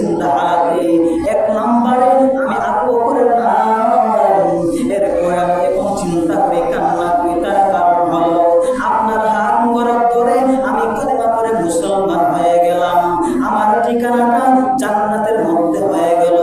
জিন্দা হাতে। এক নম্বরে আমি আবু বকরের নাম, এরপরে আমি এখন চিন্তা করে কান্না করি, তার কারণ হলো আপনার হাত মুবারক ধরে আমি কালেমা পড়ে মুসলমান হয়ে গেলাম। আমার ঠিকানাটা জান্নাতের মধ্যে হয়ে গেল।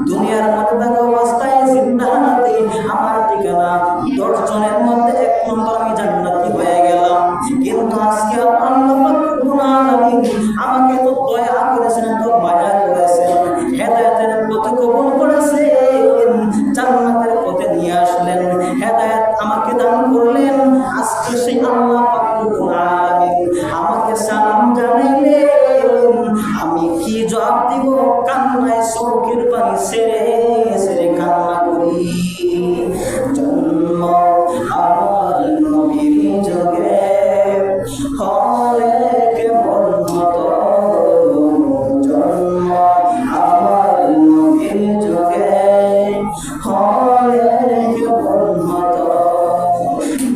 দুনিয়ার মধ্যে থাকা অবস্থায় জিন্দা হাতে আমার ঠিকানা 10 জনের মধ্যে 1 নম্বর, আমি জান্নাতি হয়ে গেলাম। কিন্তু আজকে আল্লাহ পাক রব্বুল আলামিন আমাকে তো দয়া করেছেন, তো মায়া করেছেন, হেদায়েতের পথে কবুল করেছেন, জান্নাতের পথে নিয়ে আসলেন, হেদায়েত আমাকে দান করলেন। আজকে সেই আল্লাহ পাক রব্বুল আলামিন আমাকে সালাম জানাইলেন, আমি কি জবাব দিব? কান্নায় চোখের পানি ছেড়ে ছেড়ে কান্না করি। জন্ম আমার নবীর যুগে হলে কেমন হতো, জন্ম আমার নবীর যুগে হলে কেমন হতো।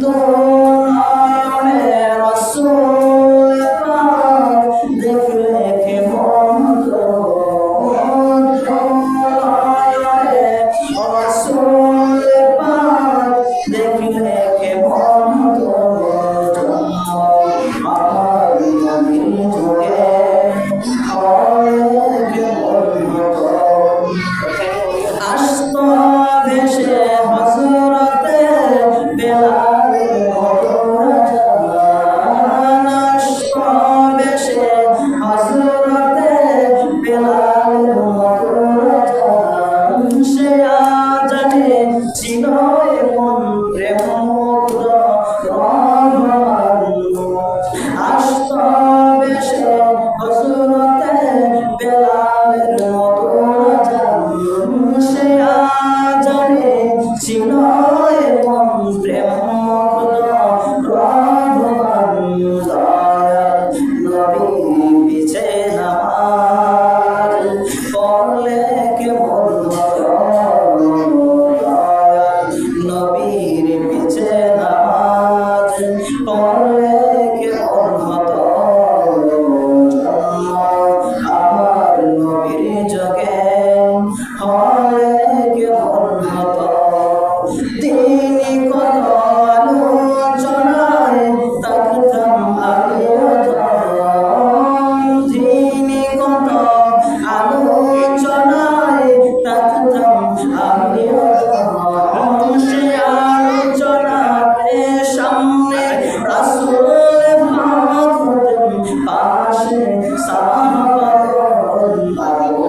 দোনায় রাসূল পাক দেখলে কেমন হতো, দোনায় রাসূল পাক দেখলে কেমন হতো, আমার নবীর যুগে হলে কেমন হতো। আসতো ভেসে হযরতে বেলালের মতো জান, আসতো ভেসে হযরতে বেলালের মতো জান, সে আজানে ছিল এমন প্রেমমুগ্ধ রহমান। আসতো ভেসে হযরতে বেলালের